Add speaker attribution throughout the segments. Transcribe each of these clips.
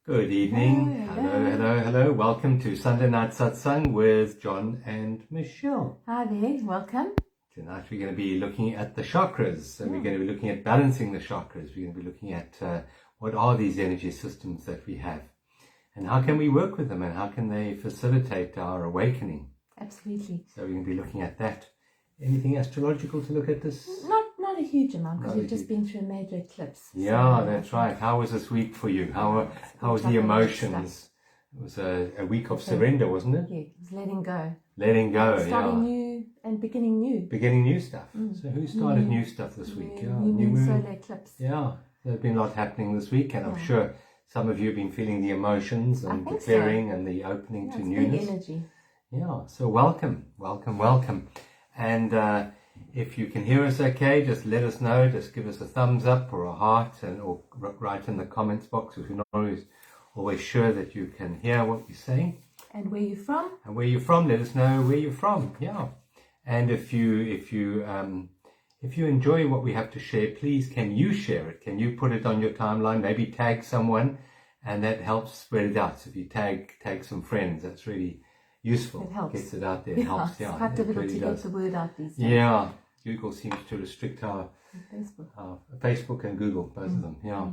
Speaker 1: Good evening.
Speaker 2: Hello.
Speaker 1: Hello. Welcome to Sunday Night Satsang with John and Michelle.
Speaker 2: Hi there, welcome.
Speaker 1: Tonight we're going to be looking at the chakras. So we're going to be looking at balancing the chakras. We're going to be looking at what are these energy systems that we have and how can we work with them and how can they facilitate our awakening.
Speaker 2: Absolutely.
Speaker 1: So we're going to be looking at that. Anything astrological to look at this?
Speaker 2: Not a huge amount because we've just been through a major eclipse.
Speaker 1: Yeah, that's right. How was this week for you? How was the emotions? It was a week of surrender, wasn't it?
Speaker 2: Yeah, it was letting go.
Speaker 1: Letting go,
Speaker 2: Starting new and beginning new.
Speaker 1: Beginning new stuff. So who started new stuff this week?
Speaker 2: New moon, solar eclipse.
Speaker 1: Yeah, there's been a lot happening this week and I'm sure some of you have been feeling the emotions and the clearing and the opening to newness.
Speaker 2: Big energy.
Speaker 1: Yeah, so welcome. And if you can hear us okay, just let us know. Just give us a thumbs up or a heart or write in the comments box if you're not always sure that you can hear what we're saying.
Speaker 2: And where you're from.
Speaker 1: And where you're from, let us know where you're from. Yeah. And if you enjoy what we have to share, please can you share it? Can you put it on your timeline? Maybe tag someone, and that helps spread it out. So if you tag some friends, that's really useful.
Speaker 2: It helps.
Speaker 1: Gets it out there. It helps.
Speaker 2: It's quite difficult to get the word out these days.
Speaker 1: Yeah. Google seems to restrict our
Speaker 2: Facebook
Speaker 1: and Google, both of them. Yeah.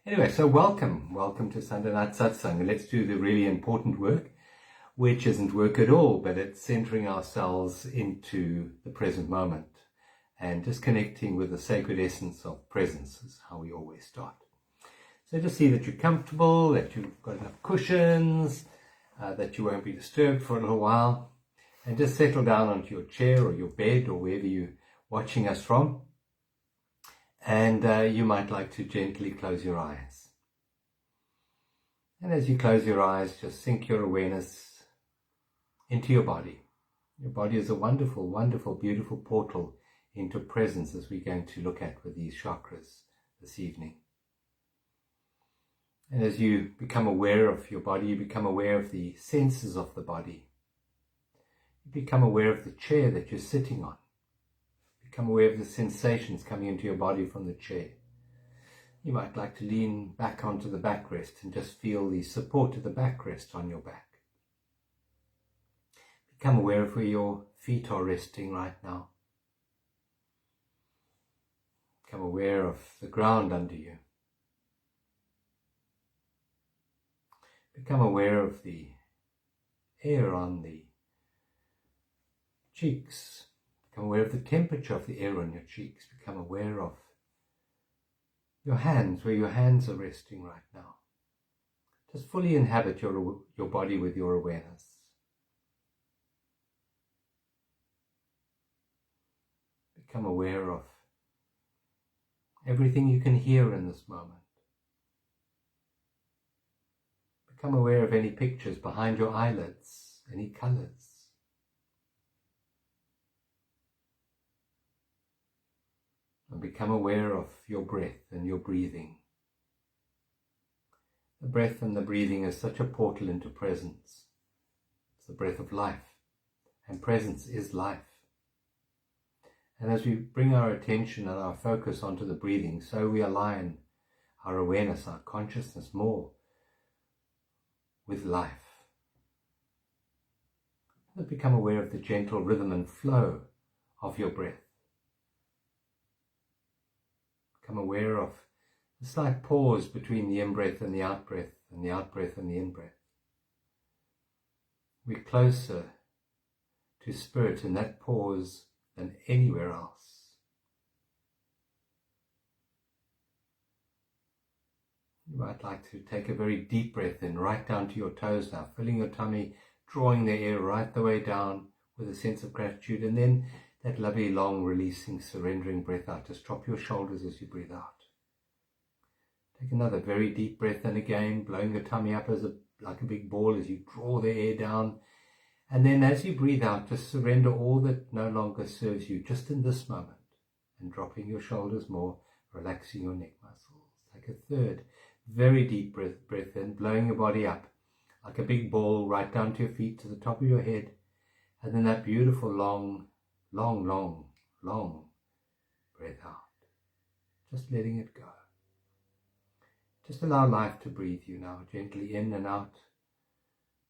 Speaker 1: Anyway, so welcome to Sunday Night Satsang. And let's do the really important work, which isn't work at all, but it's centering ourselves into the present moment and just connecting with the sacred essence of presence is how we always start. So just see that you're comfortable, that you've got enough cushions, that you won't be disturbed for a little while, and just settle down onto your chair or your bed or wherever you're watching us from. And you might like to gently close your eyes. And as you close your eyes, just sink your awareness into your body. Your body is a wonderful, wonderful, beautiful portal into presence as we're going to look at with these chakras this evening. And as you become aware of your body, you become aware of the senses of the body. You become aware of the chair that you're sitting on. Become aware of the sensations coming into your body from the chair. You might like to lean back onto the backrest and just feel the support of the backrest on your back. Become aware of where your feet are resting right now. Become aware of the ground under you. Become aware of the air on the cheeks. Become aware of the temperature of the air on your cheeks. Become aware of your hands, where your hands are resting right now. Just fully inhabit your body with your awareness. Become aware of everything you can hear in this moment. Become aware of any pictures behind your eyelids, any colors. And become aware of your breath and your breathing. The breath and the breathing is such a portal into presence. It's the breath of life, and presence is life. And as we bring our attention and our focus onto the breathing, so we align our awareness, our consciousness more with life. And become aware of the gentle rhythm and flow of your breath. Become aware of the slight pause between the in-breath and the out-breath, and the out-breath and the in-breath. We're closer to spirit in that pause than anywhere else. You might like to take a very deep breath in, right down to your toes now, filling your tummy, drawing the air right the way down with a sense of gratitude, and then that lovely, long, releasing, surrendering breath out. Just drop your shoulders as you breathe out. Take another very deep breath in again, blowing your tummy up like a big ball as you draw the air down. And then as you breathe out, just surrender all that no longer serves you, just in this moment, and dropping your shoulders more, relaxing your neck muscles. Take a third very deep breath in, blowing your body up like a big ball right down to your feet, to the top of your head. And then that beautiful long breath out. Just letting it go. Just allow life to breathe you now, gently in and out,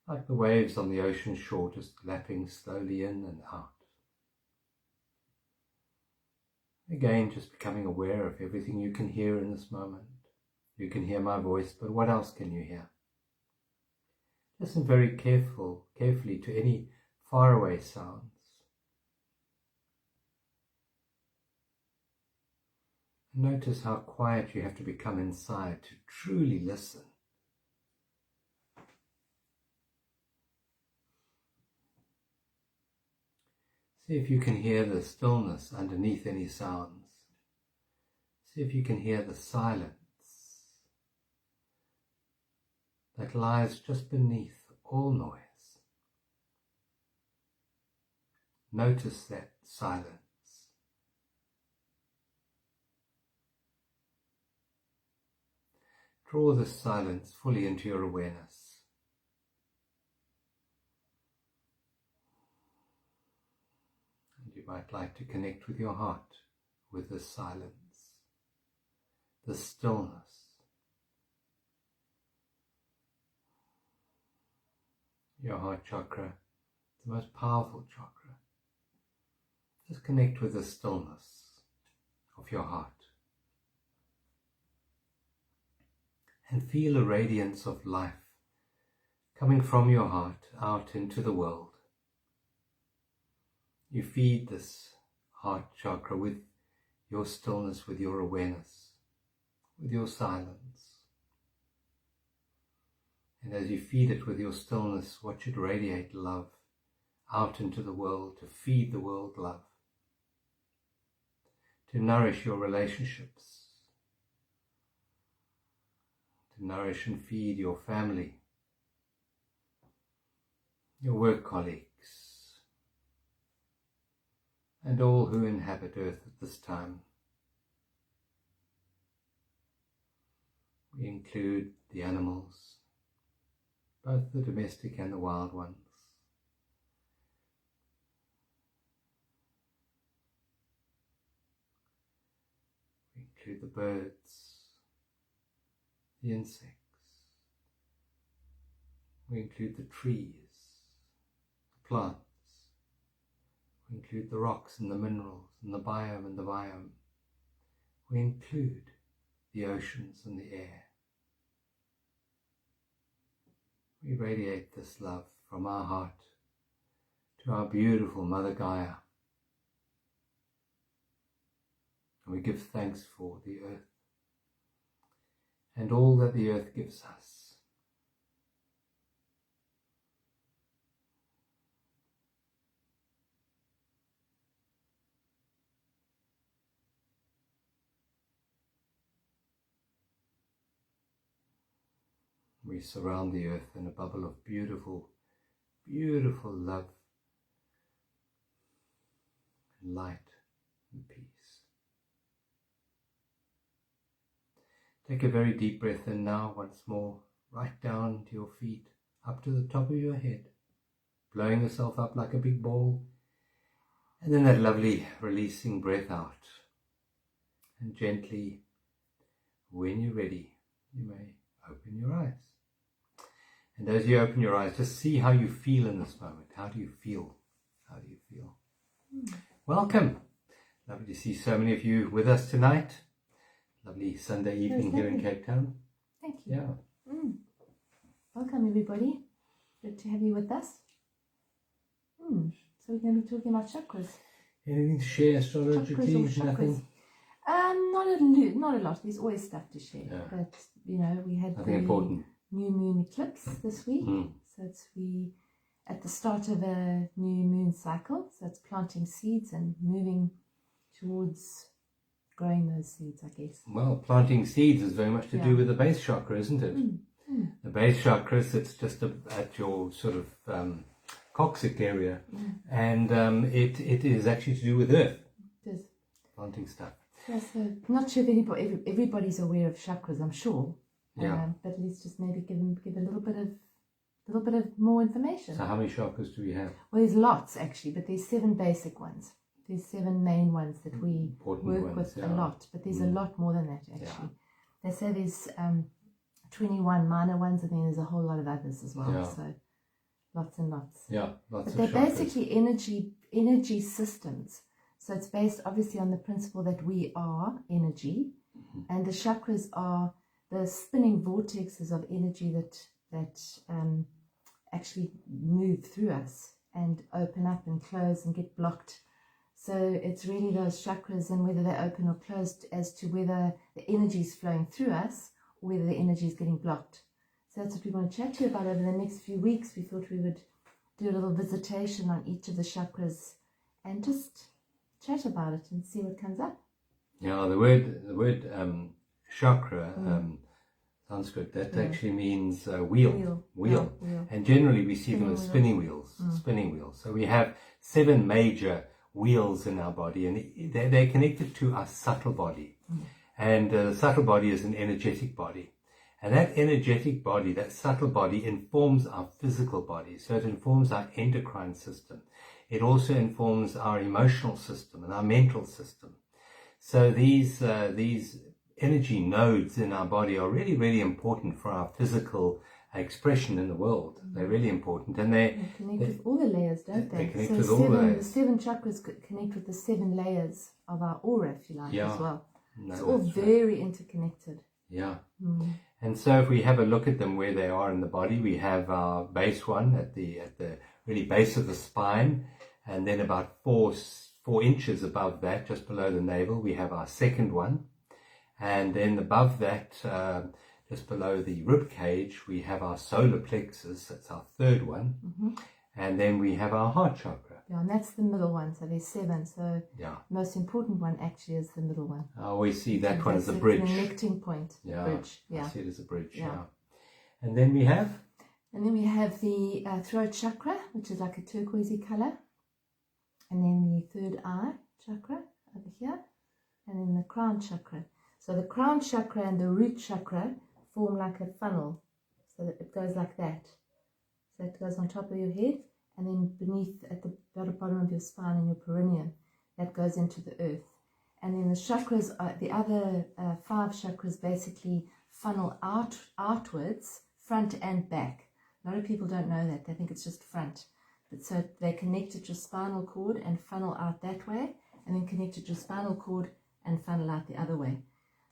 Speaker 1: like the waves on the ocean shore, just lapping slowly in and out. Again, just becoming aware of everything you can hear in this moment. You can hear my voice, but what else can you hear? Listen very carefully to any faraway sounds. Notice how quiet you have to become inside to truly listen. See if you can hear the stillness underneath any sounds. See if you can hear the silence that lies just beneath all noise. Notice that silence. Draw this silence fully into your awareness. You might like to connect with your heart, with this silence, this stillness. Your heart chakra, the most powerful chakra. Just connect with the stillness of your heart. And feel a radiance of life coming from your heart out into the world. You feed this heart chakra with your stillness, with your awareness, with your silence. And as you feed it with your stillness, watch it radiate love out into the world, to feed the world love, to nourish your relationships, to nourish and feed your family, your work colleagues, and all who inhabit earth at this time. We include the animals, both the domestic and the wild ones. We include the birds, the insects. We include the trees, the plants. We include the rocks and the minerals and the biome and the biome. We include the oceans and the air. We radiate this love from our heart to our beautiful Mother Gaia. And we give thanks for the earth and all that the earth gives us. We surround the earth in a bubble of beautiful, beautiful love, and light and peace. Take a very deep breath in now, once more, right down to your feet, up to the top of your head, blowing yourself up like a big ball, and then that lovely releasing breath out. And gently, when you're ready, you may open your eyes. And as you open your eyes, just see how you feel in this moment. How do you feel? How do you feel? Welcome. Lovely to see so many of you with us tonight. Lovely Sunday evening here in Cape Town.
Speaker 2: Thank you.
Speaker 1: Yeah.
Speaker 2: Welcome, everybody. Good to have you with us. So we're going to be talking about chakras.
Speaker 1: Anything to share astrologically?
Speaker 2: Chakras.
Speaker 1: Nothing?
Speaker 2: Not a lot. There's always stuff to share.
Speaker 1: Yeah.
Speaker 2: But, we had
Speaker 1: Nothing important.
Speaker 2: New moon eclipse this week. So we at the start of a new moon cycle. So it's planting seeds and moving towards growing those seeds, I guess.
Speaker 1: Well, planting seeds is very much to do with the base chakra, isn't it? The base chakra sits just at your sort of coccyx area, and it is actually to do with earth.
Speaker 2: It is.
Speaker 1: Planting stuff.
Speaker 2: Yeah, so not sure if everybody's aware of chakras, I'm sure.
Speaker 1: Yeah.
Speaker 2: But let's just maybe give a little bit of more information.
Speaker 1: So how many chakras do we have?
Speaker 2: Well, there's lots actually, but there's 7 basic ones. There's 7 main ones that we
Speaker 1: Important
Speaker 2: work
Speaker 1: ones,
Speaker 2: with a lot, but there's a lot more than that actually. They say there's 21 minor ones, and then there's a whole lot of others as well.
Speaker 1: Yeah.
Speaker 2: So lots and lots.
Speaker 1: Yeah, lots
Speaker 2: but
Speaker 1: of
Speaker 2: they're
Speaker 1: chakras.
Speaker 2: basically energy systems. So it's based obviously on the principle that we are energy, and the chakras are the spinning vortexes of energy that actually move through us and open up and close and get blocked. So it's really those chakras and whether they're open or closed as to whether the energy is flowing through us or whether the energy is getting blocked. So that's what we want to chat to you about over the next few weeks. We thought we would do a little visitation on each of the chakras and just chat about it and see what comes up.
Speaker 1: Yeah, the word chakra, Sanskrit, that actually means wheel.
Speaker 2: Yeah,
Speaker 1: And generally we see them as spinning wheels. So we have 7 major wheels in our body, and they're connected to our subtle body. And the subtle body is an energetic body. And that energetic body, that subtle body, informs our physical body. So it informs our endocrine system. It also informs our emotional system and our mental system. So these energy nodes in our body are really, really important for our physical expression in the world. They're really important, and they
Speaker 2: connect with all the layers, don't they?
Speaker 1: They connect
Speaker 2: so
Speaker 1: with all the layers.
Speaker 2: The 7 chakras connect with the 7 layers of our aura, if you like, as well.
Speaker 1: No,
Speaker 2: it's all very interconnected.
Speaker 1: Yeah. And so if we have a look at them where they are in the body, we have our base one at the really base of the spine, and then about 4 inches above that, just below the navel, we have our second one. And then above that, just below the rib cage, we have our solar plexus. That's our third one. And then we have our heart chakra.
Speaker 2: Yeah, and that's the middle one. So there's 7. So
Speaker 1: Yeah.
Speaker 2: the most important one actually is the middle one.
Speaker 1: I always see that one as a
Speaker 2: It's
Speaker 1: bridge.
Speaker 2: a connecting point.
Speaker 1: Yeah.
Speaker 2: Bridge. Yeah.
Speaker 1: I see it as a bridge.
Speaker 2: Yeah.
Speaker 1: Yeah. And then we have?
Speaker 2: And then we have the throat chakra, which is like a turquoisey color. And then the third eye chakra over here. And then the crown chakra. So the crown chakra and the root chakra form like a funnel. So that it goes like that. So it goes on top of your head, and then beneath at the bottom of your spine and your perineum, that goes into the earth. And then the chakras, the other 5 chakras basically funnel outwards, front and back. A lot of people don't know that. They think it's just front. But so they connect at your spinal cord and funnel out that way, and then connect at your spinal cord and funnel out the other way.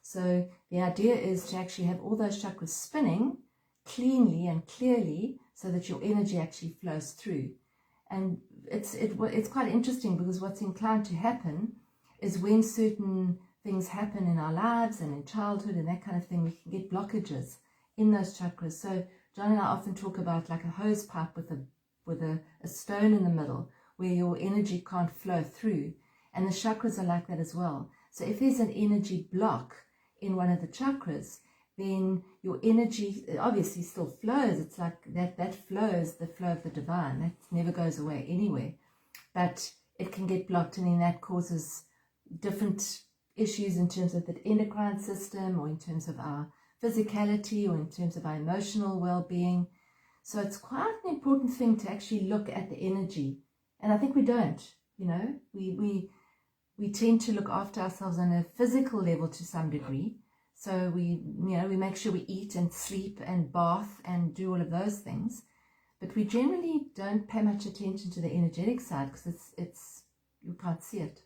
Speaker 2: So the idea is to actually have all those chakras spinning cleanly and clearly so that your energy actually flows through. And it's quite interesting, because what's inclined to happen is when certain things happen in our lives and in childhood and that kind of thing, we can get blockages in those chakras. So John and I often talk about like a hose pipe with a stone in the middle where your energy can't flow through. And the chakras are like that as well. So if there's an energy block in one of the chakras, then your energy obviously still flows. It's like that flows, the flow of the divine. That never goes away anywhere. But it can get blocked, and then that causes different issues in terms of the endocrine system, or in terms of our physicality, or in terms of our emotional well-being. So it's quite an important thing to actually look at the energy. And I think we don't, we tend to look after ourselves on a physical level to some degree. So we make sure we eat and sleep and bath and do all of those things. But we generally don't pay much attention to the energetic side, because it's you can't see it.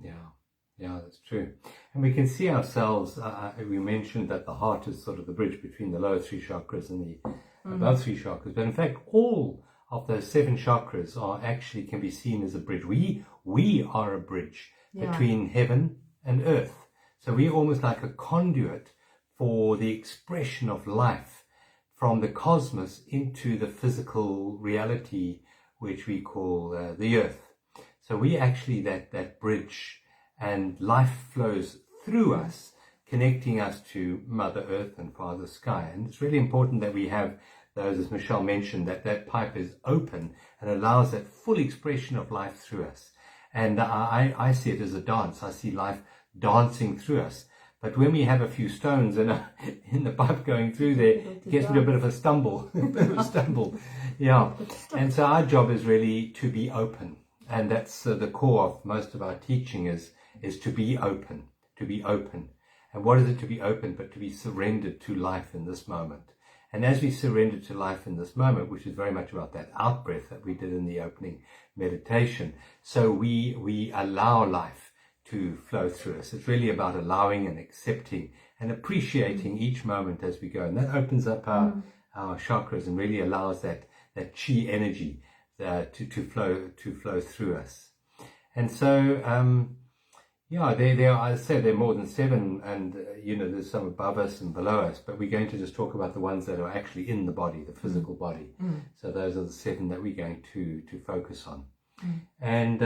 Speaker 1: Yeah, that's true. And we can see ourselves, we mentioned that the heart is sort of the bridge between the lower 3 chakras and the above 3 chakras. But in fact, all of those 7 chakras can be seen as a bridge. We are a bridge between heaven and earth. So we're almost like a conduit for the expression of life from the cosmos into the physical reality, which we call the earth. So we actually that bridge, and life flows through us, connecting us to Mother Earth and Father Sky. And it's really important that we have those, as Michelle mentioned, that pipe is open and allows that full expression of life through us. And I see it as a dance. I see life dancing through us. But when we have a few stones in the pipe going through there, it gets into a bit of a stumble. Yeah. And so our job is really to be open. And that's the core of most of our teaching is to be open, And what is it to be open, but to be surrendered to life in this moment? And as we surrender to life in this moment, which is very much about that out-breath that we did in the opening meditation, so we allow life to flow through us. It's really about allowing and accepting and appreciating each moment as we go. And that opens up our chakras and really allows that chi energy to flow through us. And so, there are, as I said, there are more than 7, and there's some above us and below us, but we're going to just talk about the ones that are actually in the body, the physical body. So those are the 7 that we're going to focus on. And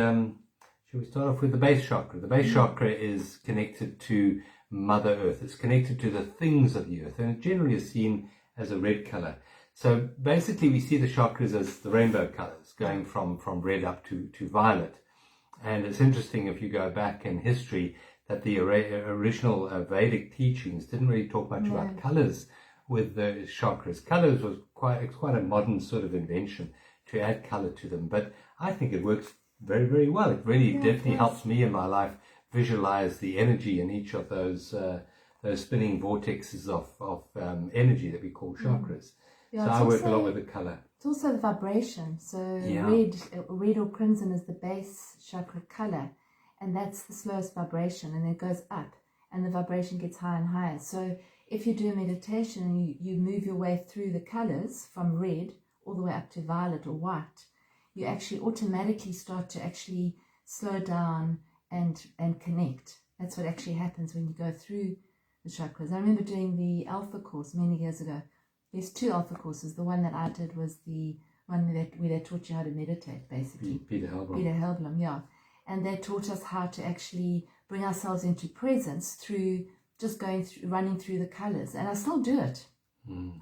Speaker 1: shall we start off with the base chakra? The base chakra is connected to Mother Earth. It's connected to the things of the earth, and it generally is seen as a red color. So basically we see the chakras as the rainbow colors, going from red up to violet. And it's interesting, if you go back in history, that the original Vedic teachings didn't really talk much about colors with the chakras. Colors was quite a modern sort of invention to add color to them. But I think it works very, very well. It really definitely helps me in my life visualize the energy in each of those spinning vortexes of energy that we call chakras. So I work a lot with the color.
Speaker 2: It's also the vibration. So red or crimson is the base chakra color, and that's the slowest vibration, and it goes up, and the vibration gets higher and higher. So if you do a meditation and you move your way through the colors from red all the way up to violet or white, you actually automatically start to actually slow down and connect. That's what actually happens when you go through the chakras. I remember doing the Alpha course many years ago. There's 2 Alpha courses. The one that I did was the one where they taught you how to meditate, basically.
Speaker 1: Peter Helblum.
Speaker 2: Peter Helblum, yeah. And they taught us how to actually bring ourselves into presence through just running through the colors. And I still do it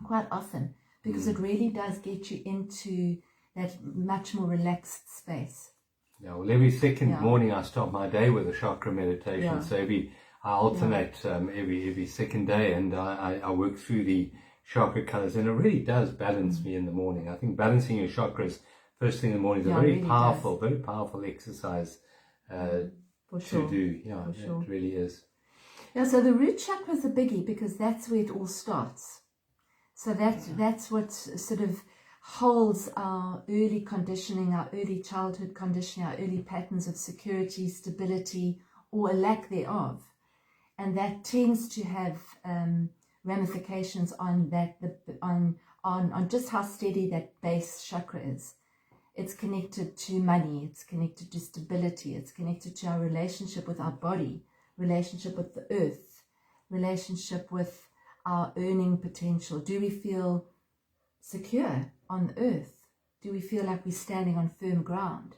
Speaker 2: quite often, because it really does get you into that much more relaxed space.
Speaker 1: Yeah, well, every second morning I start my day with a chakra meditation. So I alternate every second day, and I work through the chakra colors, and it really does balance me in the morning. I think balancing your chakras first thing in the morning is a very powerful exercise to do. Yeah, it really is.
Speaker 2: Yeah, so the root chakra is a biggie, because that's where it all starts. So that's what sort of holds our early conditioning, our early childhood conditioning, our early patterns of security, stability, or a lack thereof. And that tends to have ramifications on that, on just how steady that base chakra is. It's connected to money, it's connected to stability, it's connected to our relationship with our body, relationship with the earth, relationship with our earning potential. Do we feel secure on the earth? Do we feel like we're standing on firm ground?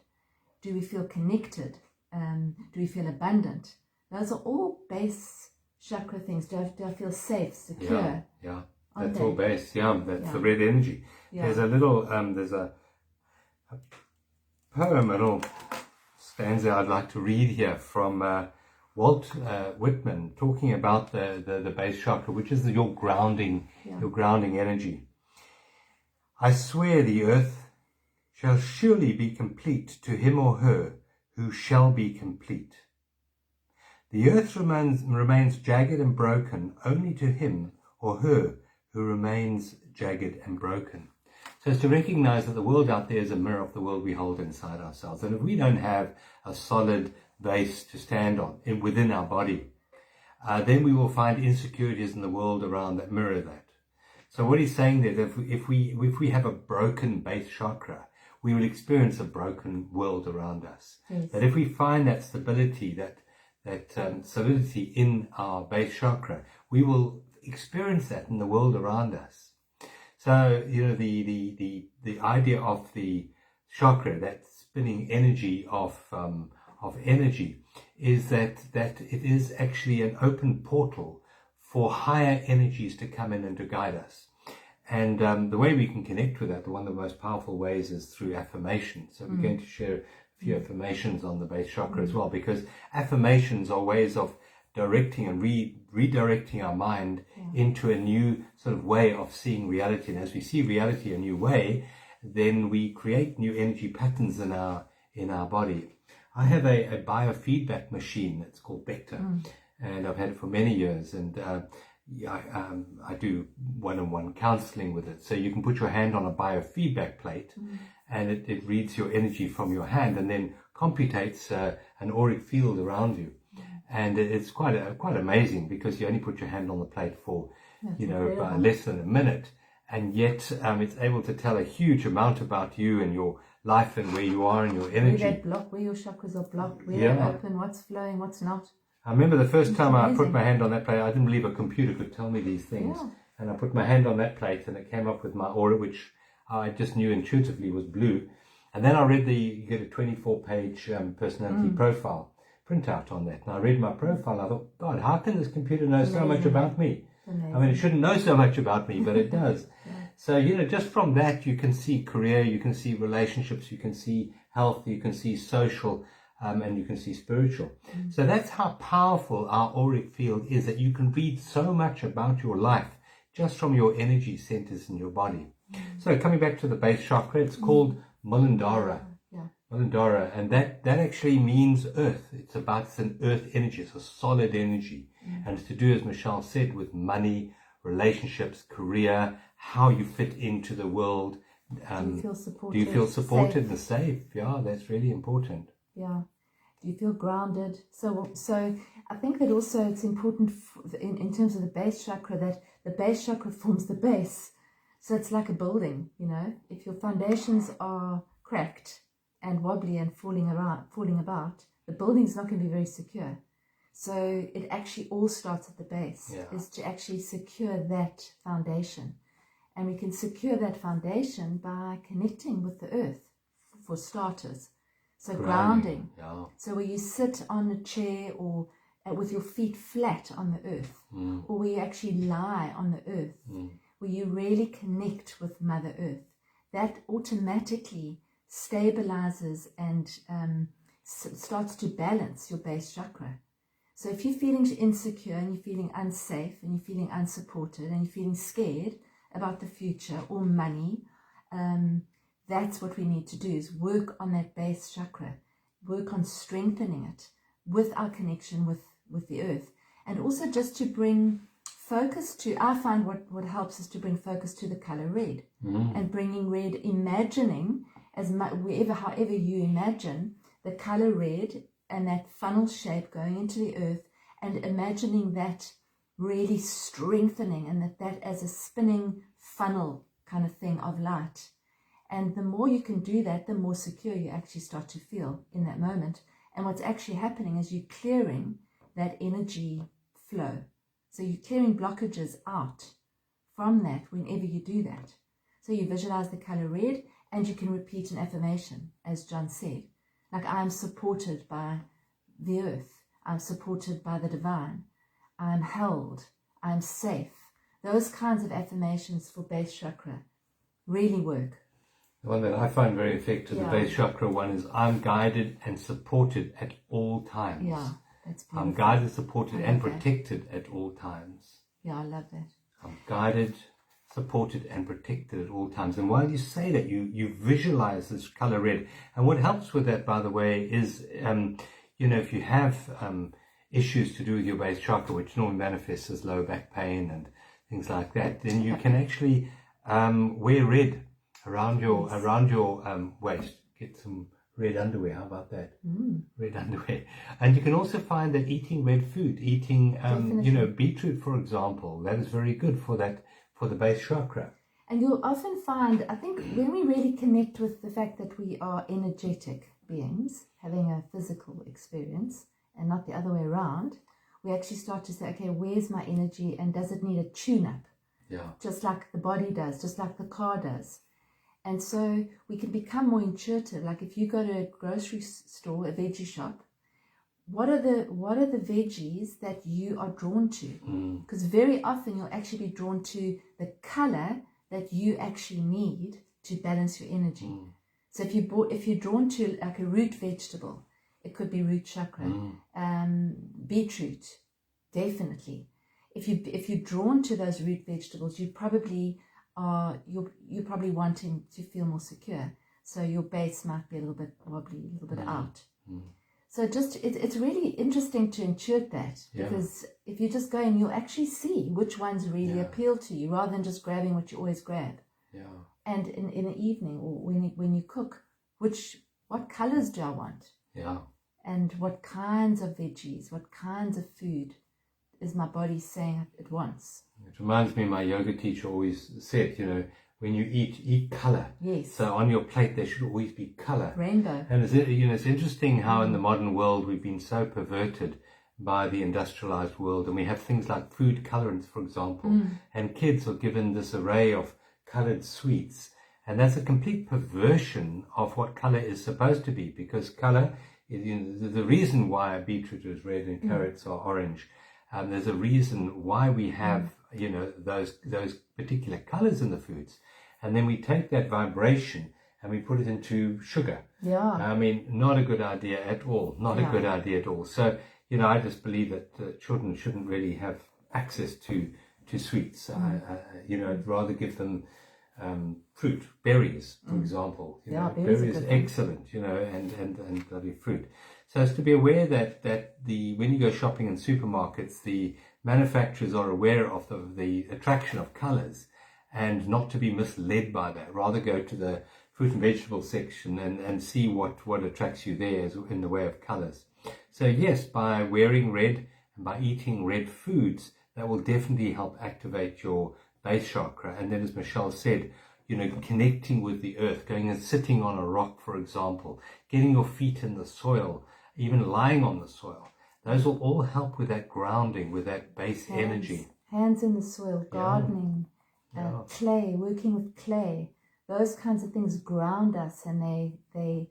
Speaker 2: Do we feel connected? Do we feel abundant? Those are all base chakra things. Do I feel safe, secure?
Speaker 1: Yeah. That's all base. Yeah, that's the red energy. Yeah. There's a little, there's a poem, a little stanza I'd like to read here from Walt Whitman, talking about the base chakra, which is your grounding energy. I swear the earth shall surely be complete to him or her who shall be complete. The earth remains jagged and broken only to him or her who remains jagged and broken. So it's to recognize that the world out there is a mirror of the world we hold inside ourselves. And if we don't have a solid base to stand on within our body, then we will find insecurities in the world around that mirror that. So what he's saying there, that if we have a broken base chakra, we will experience a broken world around us. Yes. That if we find that stability, that solidity in our base chakra, we will experience that in the world around us. So, the idea of the chakra, that spinning energy of energy, is that it is actually an open portal for higher energies to come in and to guide us. And the way we can connect with that, one of the most powerful ways, is through affirmation. So we're going to share a few affirmations on the base chakra as well, because affirmations are ways of directing and redirecting our mind into a new sort of way of seeing reality. And as we see reality a new way, then we create new energy patterns in our body. I have a biofeedback machine that's called Vector. and I've had it for many years. And I do one-on-one counseling with it. So you can put your hand on a biofeedback plate, and it reads your energy from your hand, and then computates an auric field around you. And it's quite amazing, because you only put your hand on the plate for less than a minute, and yet it's able to tell a huge amount about you and your life and where you are and your energy.
Speaker 2: Where your chakras are blocked, where they're open, what's flowing, what's not.
Speaker 1: I remember the first time I put my hand on that plate, I didn't believe a computer could tell me these things. Yeah. And I put my hand on that plate, and it came up with my aura, which I just knew intuitively was blue. And then I read you get a 24-page personality profile printout on that. And I read my profile, and I thought, God, how can this computer know so much about me? Amazing. I mean, it shouldn't know so much about me, but it does. So, just from that, you can see career, you can see relationships, you can see health, you can see social, and you can see spiritual. So that's how powerful our auric field is, that you can read so much about your life just from your energy centers in your body. So coming back to the base chakra, it's called Muladhara. Muladhara, and that actually means earth. It's an earth energy. It's a solid energy, and it's to do, as Michelle said, with money, relationships, career, how you fit into the world.
Speaker 2: Do you feel supported?
Speaker 1: Do you feel supported and safe? Yeah, that's really important.
Speaker 2: Yeah. Do you feel grounded? So I think that also it's important in terms of the base chakra, that the base chakra forms the base. So it's like a building, If your foundations are cracked and wobbly and falling about, the building's not going to be very secure. So it actually all starts at the base, is to actually secure that foundation. And we can secure that foundation by connecting with the earth, for starters. So grounding.
Speaker 1: Yeah.
Speaker 2: So where you sit on a chair or with your feet flat on the earth, or where you actually lie on the earth, where you really connect with Mother Earth, that automatically stabilizes and starts to balance your base chakra. So if you're feeling insecure and you're feeling unsafe and you're feeling unsupported and you're feeling scared about the future or money, that's what we need to do, is work on that base chakra, work on strengthening it with our connection with the earth. And also just to bring focus to, I find what helps is to bring focus to the color red, and bringing red, imagining however you imagine the color red and that funnel shape going into the earth, and imagining that really strengthening, and that as a spinning funnel kind of thing of light. And the more you can do that, the more secure you actually start to feel in that moment. And what's actually happening is you're clearing that energy flow. So you're clearing blockages out from that whenever you do that. So you visualize the color red, and you can repeat an affirmation, as John said. Like, I am supported by the earth. I'm supported by the divine. I'm held. I'm safe. Those kinds of affirmations for base chakra really work.
Speaker 1: The one that I find very effective, the base chakra one, is I'm guided and supported at all times.
Speaker 2: Yeah, that's beautiful.
Speaker 1: I'm guided, supported, and protected at all times.
Speaker 2: Yeah, I love that. I'm
Speaker 1: guided, supported, and protected at all times. And while you say that, you visualize this color red. And what helps with that, by the way, is, if you have issues to do with your base chakra, which normally manifests as low back pain and things like that, then you can actually wear red around your waist. Get some red underwear. How about that? Red underwear. And you can also find that eating red food, eating beetroot, for example, that is very good for the base chakra.
Speaker 2: And you'll often find, I think, when we really connect with the fact that we are energetic beings having a physical experience and not the other way around, we actually start to say, okay, where's my energy, and does it need a tune-up?
Speaker 1: Yeah.
Speaker 2: Just like the body does, just like the car does. And so we can become more intuitive. Like if you go to a grocery store, a veggie shop, what are the veggies that you are drawn to? Because very often you'll actually be drawn to the color that you actually need to balance your energy. So if you're drawn to like a root vegetable, it could be root chakra. Beetroot, definitely. If you're drawn to those root vegetables, you're probably wanting to feel more secure. So your base might be a little bit wobbly, a little bit out. So it's really interesting to intuit that, because if you just go in, you'll actually see which ones really appeal to you, rather than just grabbing what you always grab.
Speaker 1: Yeah.
Speaker 2: And in the evening, or when you cook, what colors do I want?
Speaker 1: Yeah.
Speaker 2: And what kinds of veggies, what kinds of food is my body saying it wants?
Speaker 1: It reminds me, my yoga teacher always said, when you eat color.
Speaker 2: Yes.
Speaker 1: So on your plate there should always be color.
Speaker 2: Rainbow.
Speaker 1: And it's interesting how in the modern world we've been so perverted by the industrialized world, and we have things like food colorants, for example, and kids are given this array of colored sweets, and that's a complete perversion of what color is supposed to be, because color is, the reason why beetroot is red and carrots are orange. There's a reason why we have those particular colors in the foods, and then we take that vibration and we put it into sugar.
Speaker 2: Yeah.
Speaker 1: I mean, not a good idea at all. Not a good idea at all. So I just believe that children shouldn't really have access to sweets. I'd rather give them fruit, berries, for example. Berries are excellent. And bloody fruit. So it's to be aware that when you go shopping in supermarkets, the manufacturers are aware of the attraction of colors, and not to be misled by that. Rather go to the fruit and vegetable section and see what attracts you there in the way of colors. So yes, by wearing red and by eating red foods, that will definitely help activate your base chakra. And then, as Michelle said, connecting with the earth, going and sitting on a rock, for example, getting your feet in the soil, even lying on the soil. Those will all help with that grounding, with that base energy.
Speaker 2: Hands in the soil, gardening, clay, working with clay. Those kinds of things ground us, and they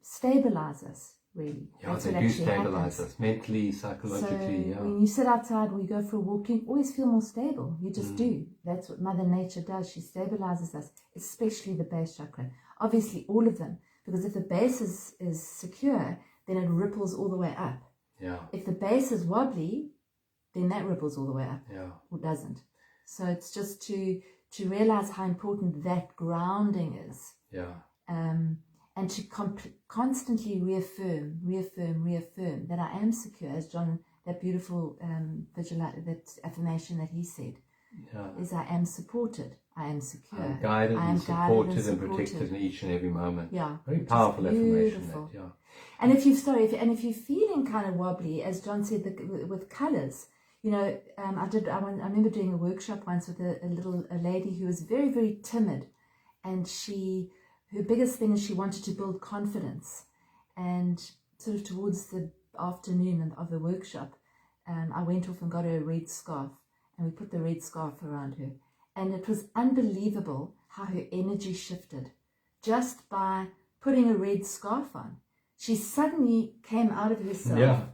Speaker 2: stabilize us, really.
Speaker 1: Yeah, they do stabilize us mentally, psychologically.
Speaker 2: So when you sit outside or you go for a walk, you always feel more stable. You just do. That's what Mother Nature does. She stabilizes us, especially the base chakra. Obviously, all of them, because if the base is secure, then it ripples all the way up.
Speaker 1: Yeah.
Speaker 2: If the base is wobbly, then that ripples all the way up.
Speaker 1: Yeah.
Speaker 2: Or doesn't. So it's just to realize how important that grounding is.
Speaker 1: Yeah.
Speaker 2: And to constantly reaffirm that I am secure, as John, that beautiful that affirmation that he said, is I am supported, I am secure,
Speaker 1: I'm guided and supported and protected in each and every moment.
Speaker 2: Yeah,
Speaker 1: very powerful affirmation.
Speaker 2: And if you're feeling kind of wobbly, as John said, with colors, I remember doing a workshop once with a lady who was very, very timid, and her biggest thing is she wanted to build confidence. And sort of towards the afternoon of the workshop, I went off and got her a red scarf, and we put the red scarf around her. And it was unbelievable how her energy shifted just by putting a red scarf on. She suddenly came out of herself,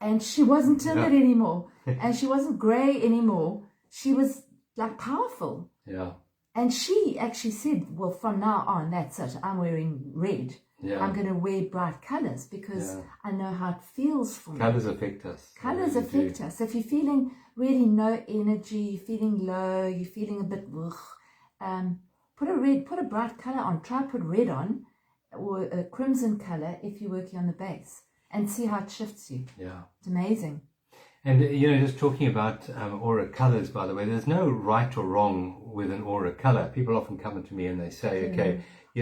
Speaker 2: and she wasn't timid anymore, and she wasn't grey anymore. She was like powerful.
Speaker 1: Yeah.
Speaker 2: And she actually said, well, from now on, that's it. I'm wearing red. Yeah. I'm going to wear bright colours because I know how it feels for me.
Speaker 1: Colours affect us.
Speaker 2: Colours affect us. If you're feeling really no energy, you're feeling low, you're feeling a bit put a bright colour on. Try put red on, or a crimson colour if you're working on the base, and see how it shifts you. Yeah. It's amazing.
Speaker 1: And, just talking about aura colours, by the way, there's no right or wrong with an aura colour. People often come to me and they say, okay,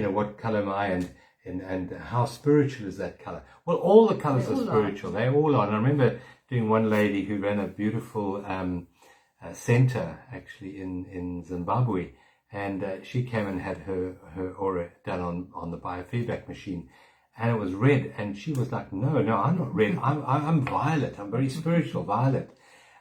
Speaker 1: what colour am I, and how spiritual is that colour? Well, all the colours are spiritual. They all are. And I remember doing one lady who ran a beautiful centre, actually, in Zimbabwe. And she came and had her aura done on the biofeedback machine. And it was red, and she was like, no, I'm not red. I'm violet. I'm very spiritual, violet.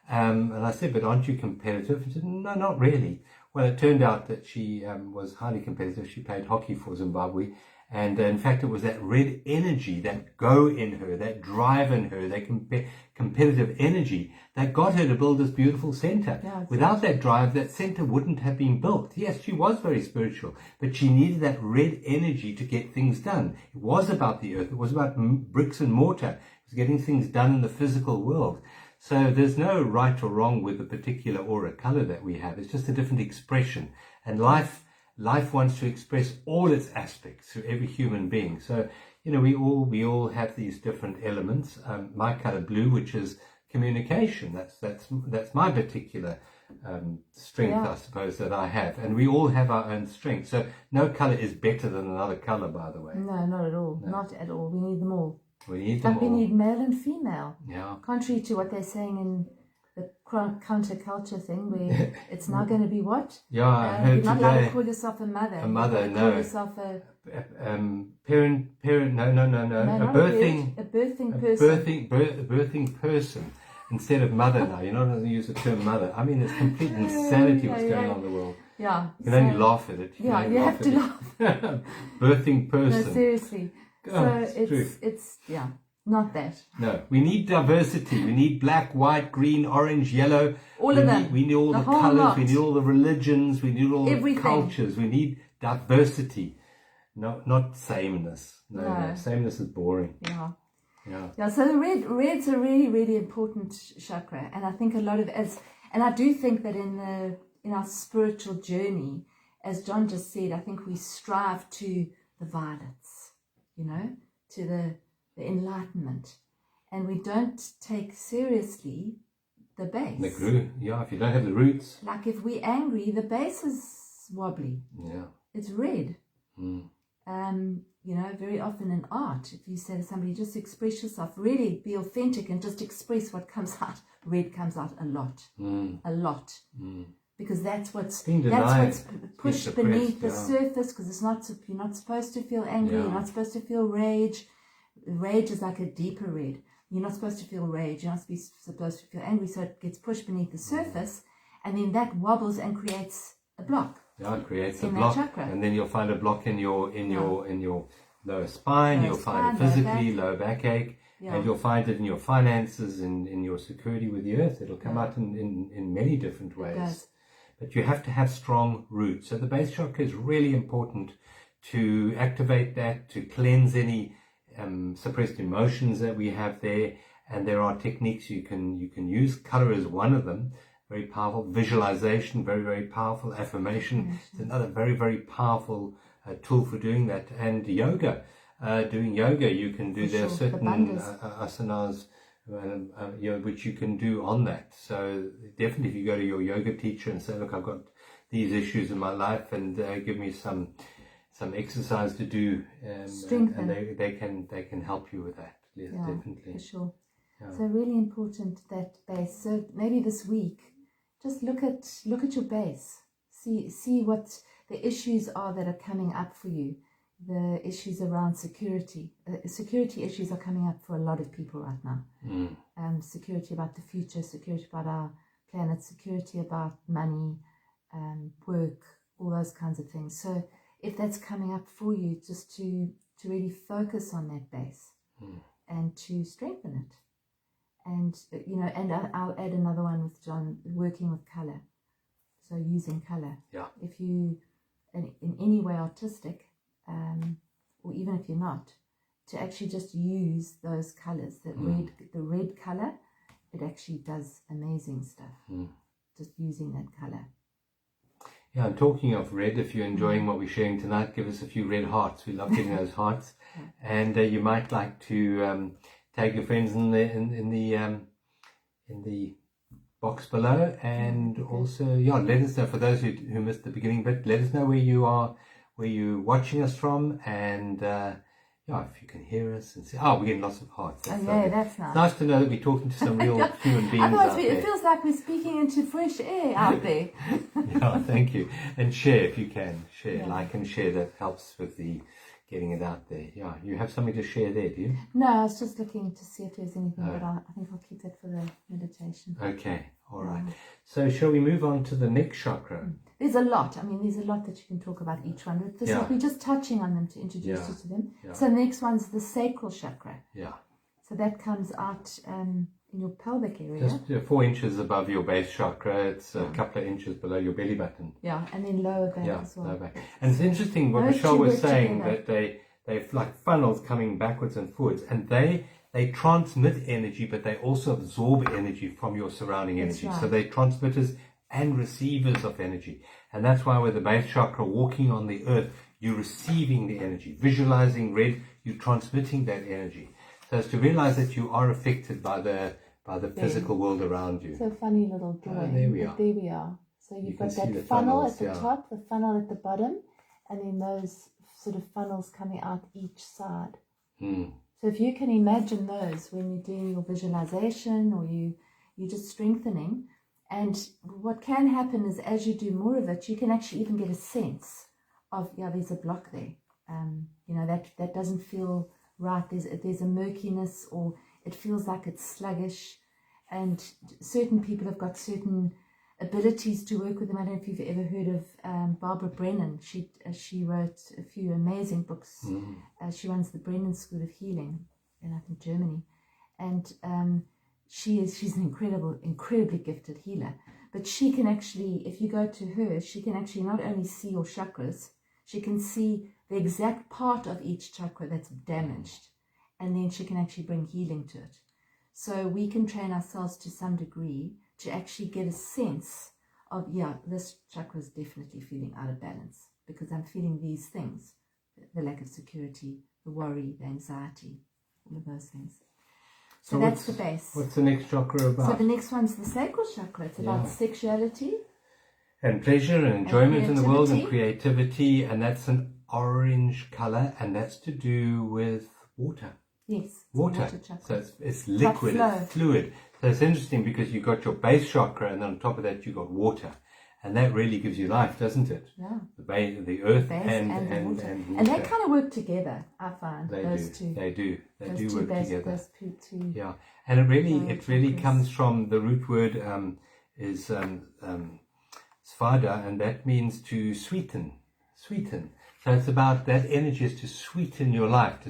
Speaker 1: And I said, but aren't you competitive? She said, no, not really. Well, it turned out that she was highly competitive. She played hockey for Zimbabwe. And in fact, it was that red energy, that go in her, that drive in her, that competitive energy that got her to build this beautiful center. Yeah, without that drive, that center wouldn't have been built. Yes, she was very spiritual, but she needed that red energy to get things done. It was about the earth. It was about bricks and mortar. It was getting things done in the physical world. So there's no right or wrong with the particular aura color that we have. It's just a different expression. And life life wants to express all its aspects through every human being. So, we all have these different elements. My color blue, which is communication, that's my particular strength, I suppose, that I have. And we all have our own strength. So no color is better than another color, by the way.
Speaker 2: No, not at all. No. Not at all. We need them all.
Speaker 1: We need them all.
Speaker 2: We need male and female.
Speaker 1: Yeah.
Speaker 2: Contrary to what they're saying in the counterculture thing, where it's now going to be what?
Speaker 1: Yeah, I heard
Speaker 2: you're not
Speaker 1: today.
Speaker 2: allowed to call yourself a mother.
Speaker 1: A mother,
Speaker 2: no.
Speaker 1: Call
Speaker 2: yourself a
Speaker 1: parent. No. A birthing person instead of mother. Now you're not going to use the term mother. I mean, it's complete insanity what's going on in the world.
Speaker 2: Yeah.
Speaker 1: You can only laugh at it.
Speaker 2: You have to laugh.
Speaker 1: Birthing person.
Speaker 2: No, seriously.
Speaker 1: Oh,
Speaker 2: so it's not that.
Speaker 1: No, we need diversity. We need black, white, green, orange, yellow.
Speaker 2: All of them.
Speaker 1: We need all the colors. Lot. We need all the religions. We need all the cultures. We need diversity. No, not sameness. No. Sameness is boring.
Speaker 2: Yeah. So the red's a really, really important chakra, and I think a lot of and I do think that in our spiritual journey, as John just said, I think we strive to the violets, to the enlightenment, and we don't take seriously the base.
Speaker 1: The glue, if you don't have the roots.
Speaker 2: Like if we're angry, the base is wobbly.
Speaker 1: Yeah.
Speaker 2: It's red.
Speaker 1: Mm.
Speaker 2: Very often in art, if you say to somebody, just express yourself, really be authentic and just express what comes out, red comes out a lot. A lot. Because that's what's pushed beneath the surface, because you're not supposed to feel angry, you're not supposed to feel rage. Rage is like a deeper red. You're not supposed to feel rage, you're not supposed to feel angry, so it gets pushed beneath the surface, and then that wobbles and creates a block.
Speaker 1: Yeah, it creates a block, and then you'll find a block in your lower spine. You'll find it physically, lower backache, and you'll find it in your finances, in your security with the earth. It'll come out in many different ways. But you have to have strong roots. So the base chakra is really important to activate that, to cleanse any suppressed emotions that we have there. And there are techniques you can use. Color is one of them. Very powerful. Visualization, very, very powerful. Affirmation is another very, very powerful tool for doing that. And yoga, doing yoga, you can do, there are certain asanas which you can do on that. So definitely if you go to your yoga teacher and say, look, I've got these issues in my life, and give me some exercise to do, and they can help you with that. Yes, definitely.
Speaker 2: For sure. So really important, that base. So maybe this week, just look at your base. See what the issues are that are coming up for you. The issues around security. Security issues are coming up for a lot of people right now. Security about the future, security about our planet, security about money, work, all those kinds of things. So if that's coming up for you, just to really focus on that base and to strengthen it. And, and I'll add another one with John, working with color. So using color.
Speaker 1: Yeah.
Speaker 2: If you, in any way artistic, or even if you're not, to actually just use those colors, the red color, it actually does amazing stuff. Just using that color.
Speaker 1: Yeah, and talking of red, if you're enjoying what we're sharing tonight, give us a few red hearts. We love getting those hearts. And you might like to tag your friends in the box below, and also let us know, for those who missed the beginning bit, let us know where you are, where you're watching us from, and if you can hear us and say, we're getting lots of hearts.
Speaker 2: That's nice.
Speaker 1: It's nice to know that we're talking to some real human beings.
Speaker 2: Otherwise, it feels like we're speaking into fresh air out there.
Speaker 1: Thank you. And share if you can. Like and share. That helps with the getting it out there. Yeah, you have something to share there, do you?
Speaker 2: No, I was just looking to see if there's anything, but I think I'll keep that for the meditation.
Speaker 1: Okay, all right. So shall we move on to the next chakra?
Speaker 2: There's a lot. There's a lot that you can talk about each one. But we're just touching on them to introduce you to them. Yeah. So the next one's the sacral chakra. Yeah. So that comes out in your pelvic area.
Speaker 1: Just 4 inches above your base chakra. It's a couple of inches below your belly button.
Speaker 2: Yeah, and then lower back as well.
Speaker 1: Lower back. And it's interesting what Michelle was saying, that they're like funnels coming backwards and forwards, and they transmit energy, but they also absorb energy from your surrounding energy. Right. So they're transmitters and receivers of energy. And that's why with the base chakra, walking on the earth, you're receiving the energy. Visualizing red, you're transmitting that energy. So as to realize that you are affected by the physical world around you.
Speaker 2: So funny little drawing.
Speaker 1: There we are.
Speaker 2: There we are. So you've got that funnel
Speaker 1: funnels,
Speaker 2: at the top, the funnel at the bottom, and then those sort of funnels coming out each side. So if you can imagine those when you're doing your visualization or you're just strengthening, and what can happen is as you do more of it, you can actually even get a sense of, there's a block there. That doesn't feel right. There's a murkiness, or it feels like it's sluggish. And certain people have got certain abilities to work with them. I don't know if you've ever heard of Barbara Brennan. She wrote a few amazing books. She runs the Brennan School of Healing in Germany, and she's an incredibly gifted healer. But she can actually, if you go to her, she can actually not only see your chakras, she can see the exact part of each chakra that's damaged, and then she can actually bring healing to it. So we can train ourselves to some degree to actually get a sense of, this chakra is definitely feeling out of balance because I'm feeling these things, the lack of security, the worry, the anxiety, all of those things. So that's the base.
Speaker 1: What's the next chakra about?
Speaker 2: So the next one's the sacral chakra. It's about sexuality.
Speaker 1: And pleasure and enjoyment in the world and creativity. And that's an orange color, and that's to do with water.
Speaker 2: Yes.
Speaker 1: Water. So it's liquid, it's fluid. So it's interesting because you've got your base chakra, and then on top of that you've got water. And that really gives you life, doesn't it?
Speaker 2: Yeah.
Speaker 1: The earth and
Speaker 2: water.
Speaker 1: And
Speaker 2: they kind of work together, I find. Those two.
Speaker 1: They do work together.
Speaker 2: Those two.
Speaker 1: Yeah. And it really comes from the root word is svada, and that means to sweeten. So it's about that energy is to sweeten your life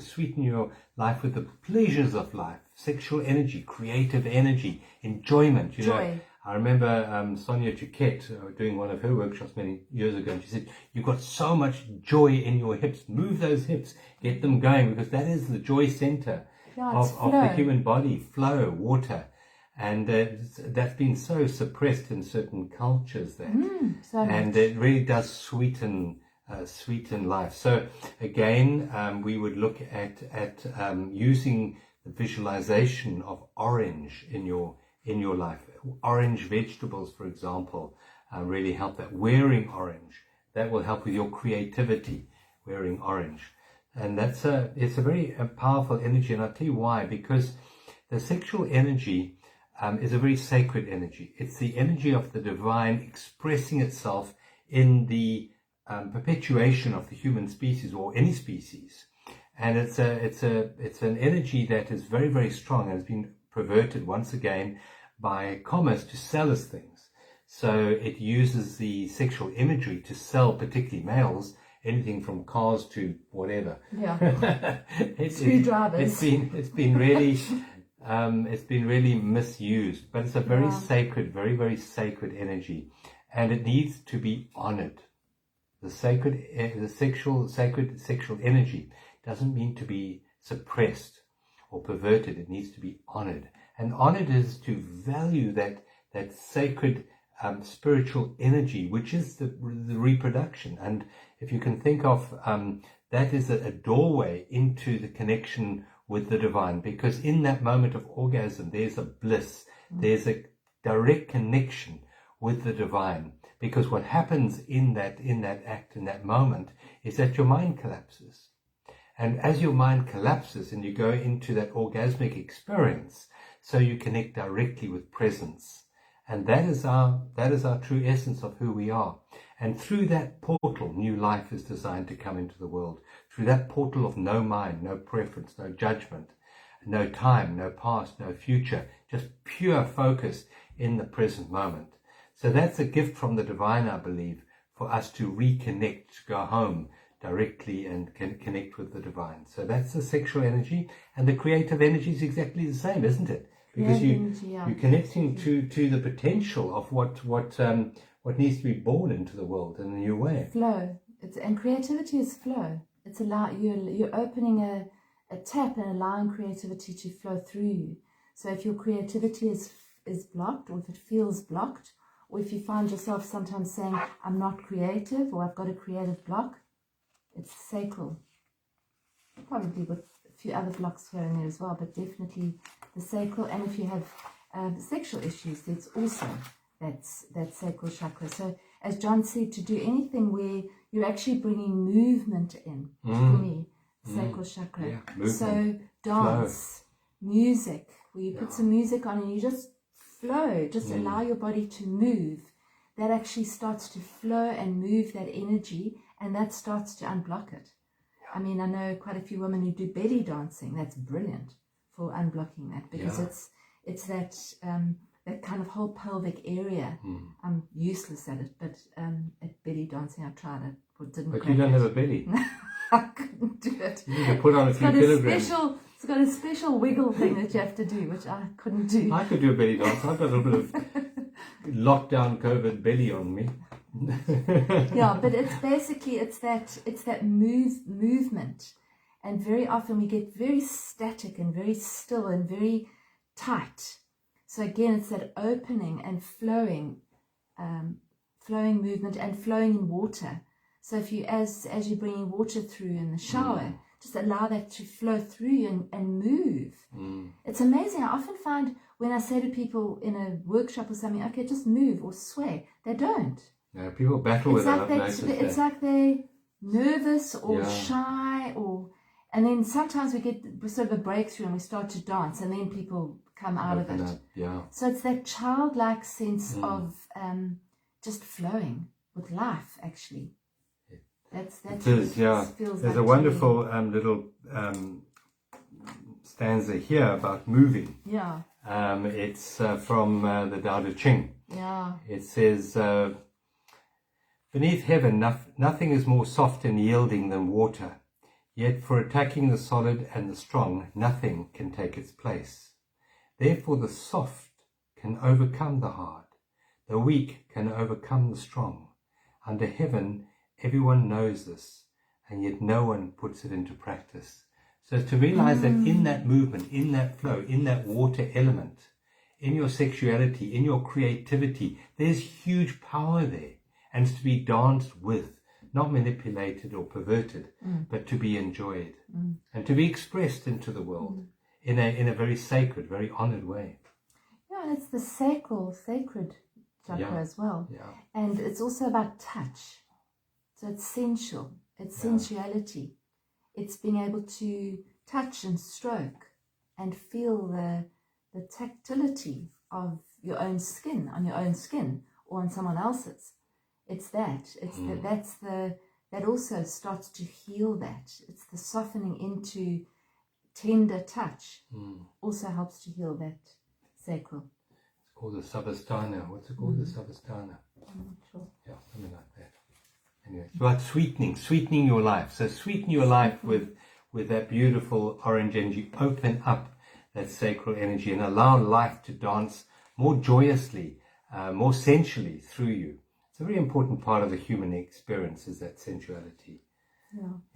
Speaker 1: with the pleasures of life, sexual energy, creative energy, enjoyment. Joy. I remember Sonia Duquette doing one of her workshops many years ago, and she said, you've got so much joy in your hips. Move those hips, get them going, because that is the joy center of the human body, flow, water. And that's been so suppressed in certain cultures and it really does sweeten life. So again, we would look at using the visualization of orange in your life. Orange vegetables, for example, really help that. Wearing orange, that will help with your creativity, wearing orange. And it's a very powerful energy, and I'll tell you why. Because the sexual energy is a very sacred energy. It's the energy of the divine expressing itself in the perpetuation of the human species or any species. And it's an energy that is very, very strong and has been perverted once again by commerce to sell us things. So it uses the sexual imagery to sell, particularly males, anything from cars to whatever.
Speaker 2: Yeah. Screwdrivers.
Speaker 1: It's been really misused, but it's a very sacred, very, very sacred energy, and it needs to be honored. The sexual energy doesn't mean to be suppressed or perverted. It needs to be honored. And honored is to value that sacred spiritual energy, which is the reproduction. And if you can think of that is a doorway into the connection with the divine, because in that moment of orgasm, there's a bliss, there's a direct connection with the divine. Because what happens in that act, in that moment, is that your mind collapses. And as your mind collapses and you go into that orgasmic experience, so you connect directly with presence. And that is our true essence of who we are. And through that portal, new life is designed to come into the world. Through that portal of no mind, no preference, no judgment, no time, no past, no future, just pure focus in the present moment. So that's a gift from the divine, I believe, for us to reconnect, to go home directly and connect with the divine. So that's the sexual energy, and the creative energy is exactly the same, isn't it? Because you're connecting to the potential of what needs to be born into the world in a new way.
Speaker 2: Flow. And creativity is flow. It's you're opening a tap and allowing creativity to flow through you. So if your creativity is blocked, or if it feels blocked, or if you find yourself sometimes saying, I'm not creative, or I've got a creative block, it's sacral. Probably with a few other blocks here and there as well, but definitely the sacral. And if you have sexual issues, there's also that sacral chakra. So as John said, to do anything where you're actually bringing movement in, for me, sacral chakra.
Speaker 1: Yeah,
Speaker 2: so dance, music, where you put some music on and you just flow, just allow your body to move. That actually starts to flow and move that energy, and that starts to unblock it. I mean, I know quite a few women who do belly dancing. That's brilliant for unblocking that, because it's that that kind of whole pelvic area. I'm useless at it, but at belly dancing I tried it, but didn't.
Speaker 1: But you don't have a belly.
Speaker 2: I couldn't do it.
Speaker 1: You need to put on a few kilograms.
Speaker 2: It's got a special wiggle thing that you have to do, which I couldn't do.
Speaker 1: I could do a belly dance. I've got a little bit of lockdown COVID belly on me.
Speaker 2: Yeah, but it's basically it's that movement, and very often we get very static and very still and very tight. So again, it's that opening and flowing movement, and flowing in water. So if you, as you're bringing water through in the shower, just allow that to flow through you and move. It's amazing. I often find when I say to people in a workshop or something, okay, just move or sway, they don't.
Speaker 1: No, people battle with that.
Speaker 2: It's like they're nervous or shy, and then sometimes we get sort of a breakthrough and we start to dance, and then people come out of it.
Speaker 1: Yeah.
Speaker 2: So it's that childlike sense of just flowing with life, actually. That's
Speaker 1: it is, yeah.
Speaker 2: Feels
Speaker 1: There's
Speaker 2: like
Speaker 1: a wonderful little stanza here about moving.
Speaker 2: Yeah.
Speaker 1: It's from the Tao Te Ching.
Speaker 2: Yeah.
Speaker 1: It says, beneath heaven, nothing is more soft and yielding than water. Yet for attacking the solid and the strong, nothing can take its place. Therefore the soft can overcome the hard. The weak can overcome the strong. Under heaven, everyone knows this, and yet no one puts it into practice. So to realize that in that movement, in that flow, in that water element, in your sexuality, in your creativity, there's huge power there, and to be danced with, not manipulated or perverted, but to be enjoyed and to be expressed into the world in a very sacred, very honored way.
Speaker 2: Yeah, and it's the sacred chakra as well.
Speaker 1: Yeah.
Speaker 2: And it's also about touch. So it's sensual, it's sensuality. It's being able to touch and stroke and feel the tactility of your own skin, on your own skin or on someone else's. It's that. It's that also starts to heal that. It's the softening into tender touch also helps to heal that sacral.
Speaker 1: It's called the Savastana. What's it called? The Savastana.
Speaker 2: I'm not sure.
Speaker 1: Yeah, something like that. Anyway, it's about sweetening your life. So sweeten your life with that beautiful orange energy. Open up that sacral energy and allow life to dance more joyously, more sensually through you. It's a very important part of the human experience, is that sensuality.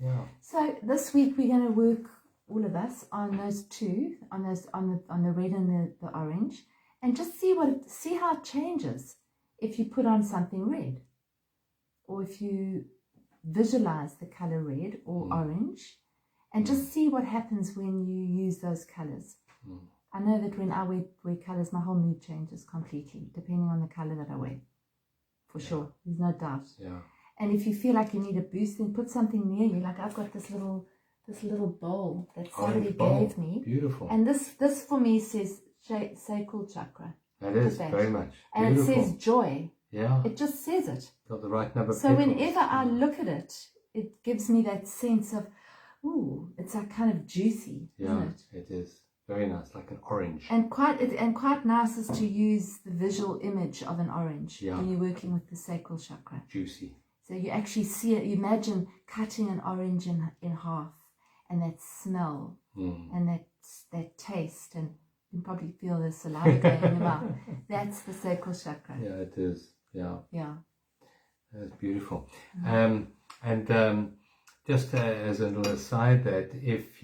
Speaker 1: Yeah. So
Speaker 2: this week we're going to work, all of us, on those two, on the red and the orange, and just see how it changes if you put on something red, or if you visualize the color red or orange, and just see what happens when you use those colors. I know that when I wear colors, my whole mood changes completely, depending on the color that I wear. For sure, there's no doubt.
Speaker 1: Yeah.
Speaker 2: And if you feel like you need a boost, then put something near you. Like I've got this little bowl that somebody gave me.
Speaker 1: Beautiful.
Speaker 2: And this for me says sacral chakra.
Speaker 1: That is very much.
Speaker 2: And
Speaker 1: beautiful.
Speaker 2: it says joy.
Speaker 1: Yeah.
Speaker 2: It just says it.
Speaker 1: Got the right number of
Speaker 2: So
Speaker 1: petals.
Speaker 2: whenever I look at it, it gives me that sense of, ooh, it's like kind of juicy, isn't it?
Speaker 1: It is. Very nice, like an orange.
Speaker 2: And quite nice is to use the visual image of an orange when you're working with the sacral chakra.
Speaker 1: Juicy.
Speaker 2: So you actually see it. You imagine cutting an orange in half, and that smell and that taste, and you can probably feel the saliva going in your mouth. That's the sacral chakra.
Speaker 1: Yeah, it is. Yeah.
Speaker 2: Yeah.
Speaker 1: That's beautiful. Just as a little aside, that if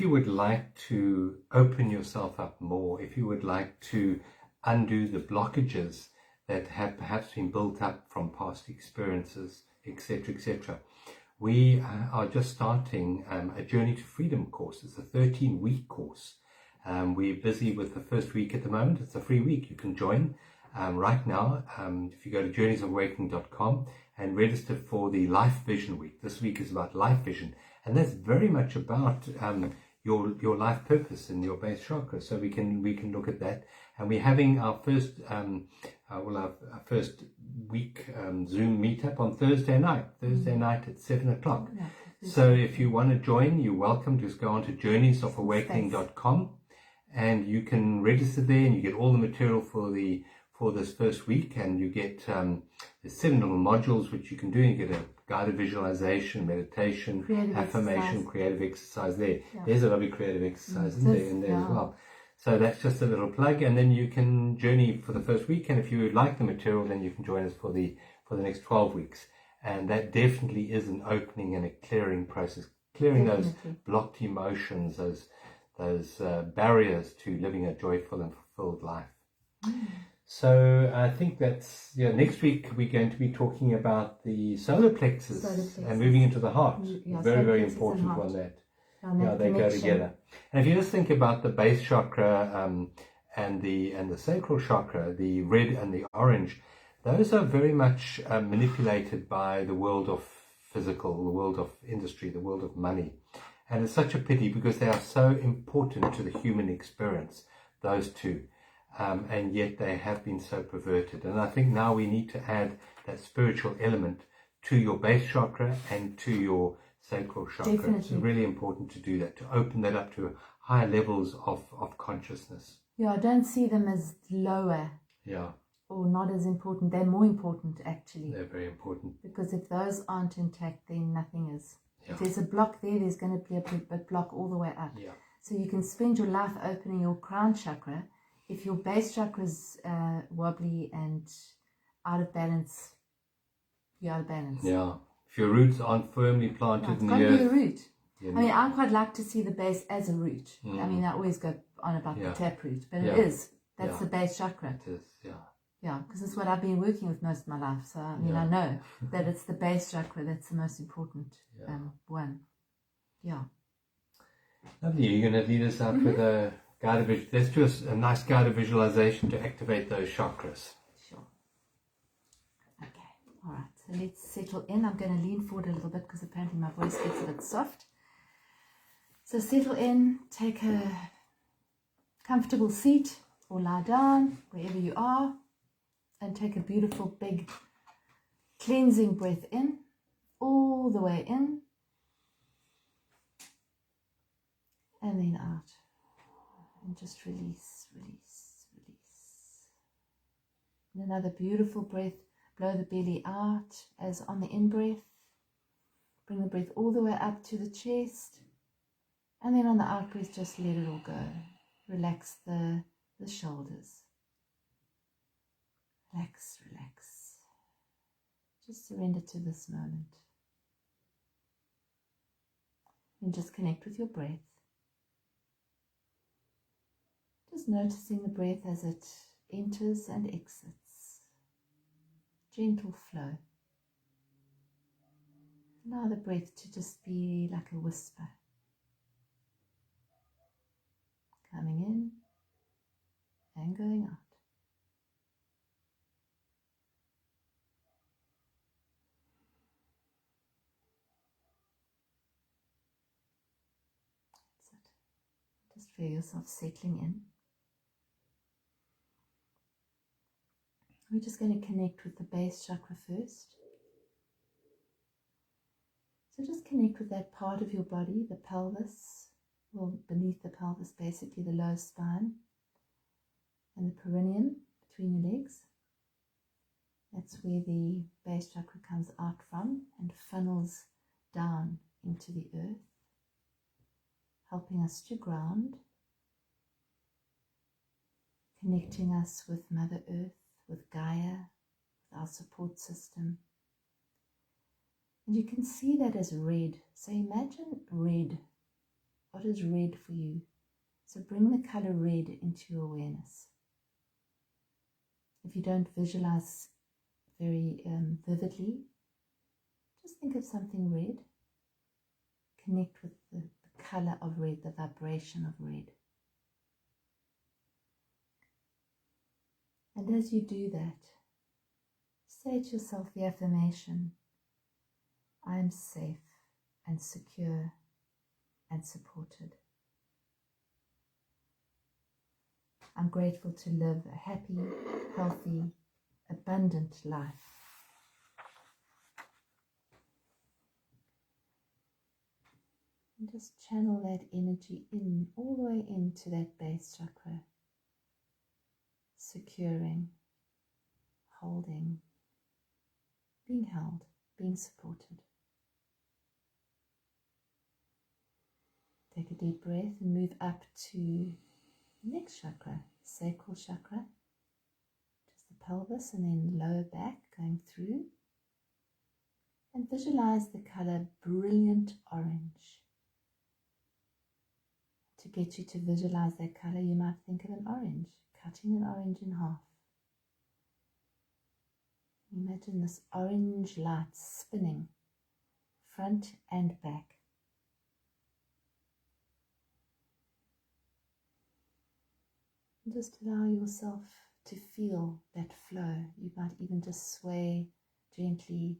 Speaker 1: you would like to open yourself up more, if you would like to undo the blockages that have perhaps been built up from past experiences, etc., etc. We are just starting a Journey to Freedom course. It's a 13-week course. We're busy with the first week at the moment. It's a free week. You can join right now. If you go to journeysofwakening.com and register for the Life Vision Week. This week is about life vision, and that's very much about your life purpose and your base chakra. So we can look at that. And we're having our first our first week Zoom meetup on Thursday night at 7:00.
Speaker 2: Yeah.
Speaker 1: So if you want to join, you're welcome. Just go on to journeysofwakening.com and you can register there, and you get all the material for this first week, and you get the 7 little modules which you can do. You get a guided visualization, meditation,
Speaker 2: Creative
Speaker 1: affirmation,
Speaker 2: exercise.
Speaker 1: creative exercise there.
Speaker 2: Yeah.
Speaker 1: There's a lovely creative exercise in there as
Speaker 2: Yeah.
Speaker 1: well. So that's just a little plug, and then you can journey for the first week, and if you like the material, then you can join us for the next 12 weeks. And that definitely is an opening and a clearing process, clearing those blocked emotions, those barriers to living a joyful and fulfilled life. So I think that's, next week we're going to be talking about the solar plexus, and moving into the heart.
Speaker 2: Yeah,
Speaker 1: Very,
Speaker 2: solar
Speaker 1: very
Speaker 2: plexus
Speaker 1: important
Speaker 2: and heart.
Speaker 1: one that.
Speaker 2: And
Speaker 1: Yeah,
Speaker 2: that
Speaker 1: they go
Speaker 2: connection.
Speaker 1: together. And if you just think about the base chakra and the sacral chakra, the red and the orange, those are very much manipulated by the world of physical, the world of industry, the world of money. And it's such a pity because they are so important to the human experience, those two. And yet they have been so perverted. And I think now we need to add that spiritual element to your base chakra and to your sacral chakra.
Speaker 2: Definitely.
Speaker 1: It's really important to do that, to open that up to higher levels of consciousness.
Speaker 2: Yeah, I don't see them as lower
Speaker 1: Yeah,
Speaker 2: or not as important. They're more important, actually.
Speaker 1: they're very important.
Speaker 2: Because if those aren't intact, then nothing is.
Speaker 1: Yeah.
Speaker 2: If there's a block there, there's going to be a block all the way up.
Speaker 1: Yeah.
Speaker 2: So you can spend your life opening your crown chakra. If your base chakra is wobbly and out of balance, you're out of balance.
Speaker 1: Yeah. If your roots aren't firmly planted
Speaker 2: It's
Speaker 1: in
Speaker 2: got
Speaker 1: the
Speaker 2: to be a
Speaker 1: earth.
Speaker 2: root.
Speaker 1: you
Speaker 2: I
Speaker 1: know,
Speaker 2: mean, I quite like to see the base as a root.
Speaker 1: Mm.
Speaker 2: I mean, I always go on about
Speaker 1: Yeah.
Speaker 2: the taproot, but
Speaker 1: Yeah.
Speaker 2: it is. That's
Speaker 1: Yeah.
Speaker 2: the base chakra.
Speaker 1: it is, yeah.
Speaker 2: Yeah, because it's what I've been working with most of my life. So, I mean,
Speaker 1: Yeah.
Speaker 2: I know that it's the base chakra that's the most important
Speaker 1: Yeah.
Speaker 2: one. Yeah.
Speaker 1: Lovely. You're going to lead us out with a guided visual. Let's do a nice guided visualization to activate those chakras.
Speaker 2: Sure. Okay. All right. So let's settle in. I'm going to lean forward a little bit because apparently my voice gets a bit soft. So settle in. Take a comfortable seat or lie down wherever you are, and take a beautiful big cleansing breath in, all the way in, and then out. And just release, release, release. And another beautiful breath. Blow the belly out as on the in-breath. Bring the breath all the way up to the chest. And then on the out-breath, just let it all go. Relax the shoulders. Relax, relax. Just surrender to this moment. And just connect with your breath. Just noticing the breath as it enters and exits. Gentle flow. Allow the breath to just be like a whisper. Coming in and going out. That's it. Just feel yourself settling in. We're just going to connect with the base chakra first. So just connect with that part of your body, the pelvis, well, beneath the pelvis, basically the lower spine, and the perineum between your legs. That's where the base chakra comes out from and funnels down into the earth, helping us to ground, connecting us with Mother Earth, with Gaia, with our support system. And you can see that as red. So imagine red. What is red for you? So bring the color red into your awareness. If you don't visualize very vividly, just think of something red. Connect with the color of red, the vibration of red. And as you do that, say to yourself the affirmation, I am safe and secure and supported. I'm grateful to live a happy, healthy, abundant life. And just channel that energy in, all the way into that base chakra, securing, holding, being held, being supported. Take a deep breath and move up to the next chakra, sacral chakra, just the pelvis and then lower back going through. And visualize the color brilliant orange. To get you to visualize that color, you might think of an orange, cutting an orange in half. Imagine this orange light spinning front and back. And just allow yourself to feel that flow. You might even just sway gently.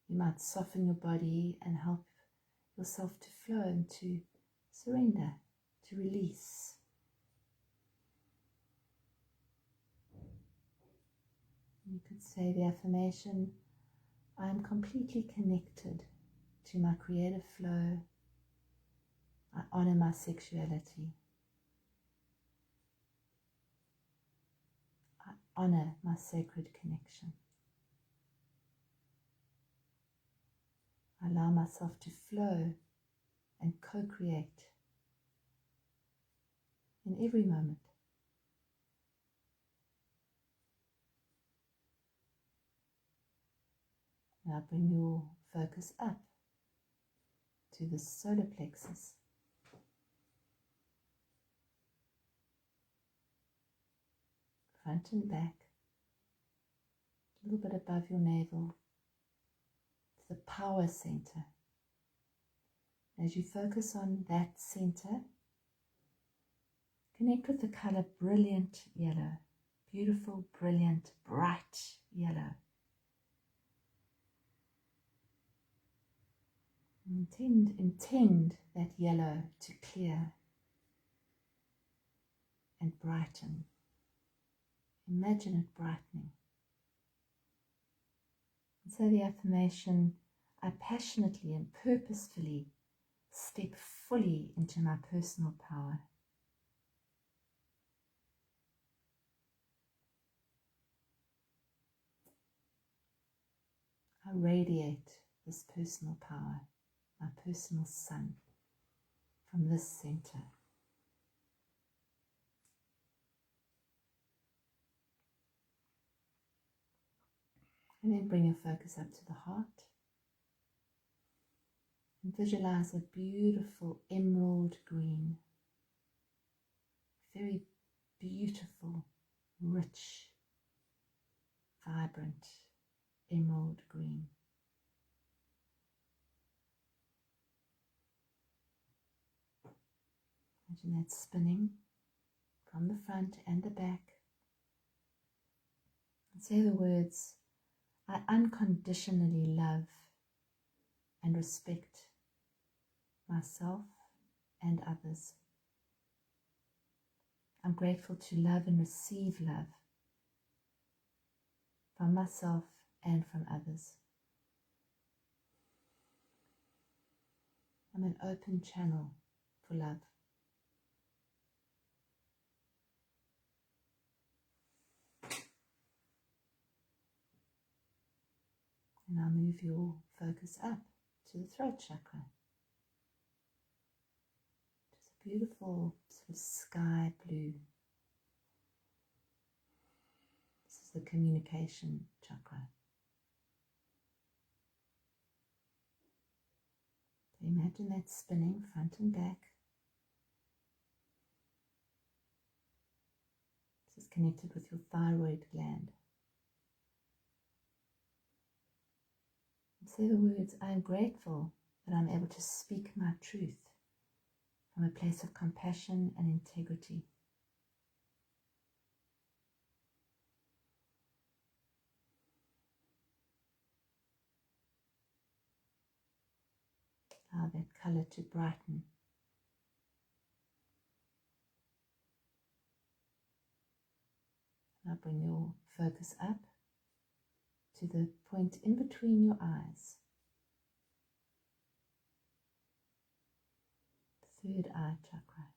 Speaker 2: You might soften your body and help yourself to flow and to surrender, to release. You could say the affirmation, I am completely connected to my creative flow. I honor my sexuality. I honor my sacred connection. I allow myself to flow and co-create in every moment. Now bring your focus up to the solar plexus. Front and back, a little bit above your navel, to the power center. As you focus on that center, connect with the color brilliant yellow, beautiful, brilliant, bright yellow. Intend that yellow to clear and brighten. Imagine it brightening. And so the affirmation, I passionately and purposefully step fully into my personal power. I radiate this personal power, my personal sun, from this center. And then bring your focus up to the heart. And visualize a beautiful emerald green. Very beautiful, rich, vibrant emerald green. Imagine that spinning from the front and the back. And say the words, I unconditionally love and respect myself and others. I'm grateful to love and receive love from myself and from others. I'm an open channel for love. And now move your focus up to the throat chakra. Just a beautiful sort of sky blue. This is the communication chakra. So imagine that spinning front and back. This is connected with your thyroid gland. And say the words, I am grateful that I'm able to speak my truth from a place of compassion and integrity. Allow that color to brighten. Now bring your focus up to the point in between your eyes. Third eye chakra.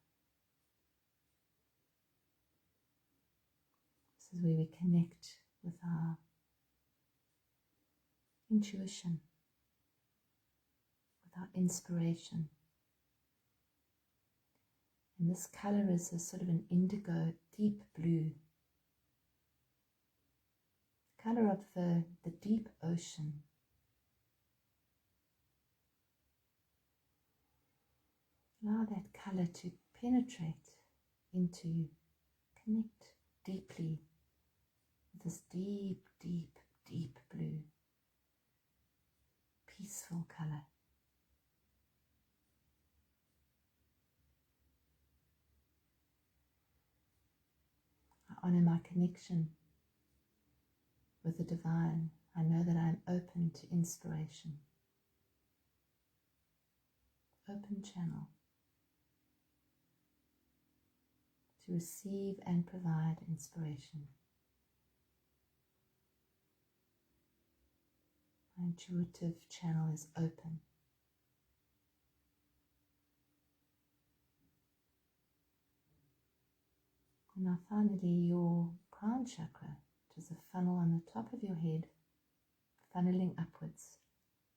Speaker 2: This is where we connect with our intuition, with our inspiration. And this color is a sort of an indigo, deep blue. Color of the deep ocean. Allow that color to penetrate into you. Connect deeply with this deep, deep, deep blue. Peaceful color. I honor my connection with the divine. I know that I am open to inspiration. Open channel to receive and provide inspiration. My intuitive channel is open. And now finally your crown chakra, which is a funnel on the top of your head, funneling upwards,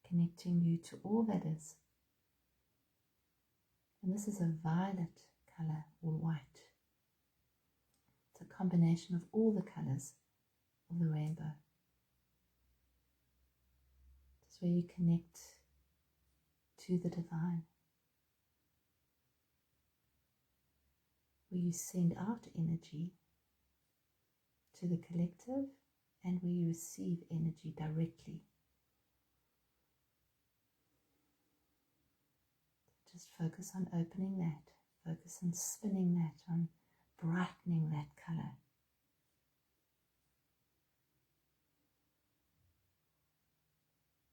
Speaker 2: connecting you to all that is. And this is a violet color or white. It's a combination of all the colors of the rainbow. It's where you connect to the divine, where you send out energy to the collective and where you receive energy directly. Just focus on opening that, focus on spinning that, on brightening that color.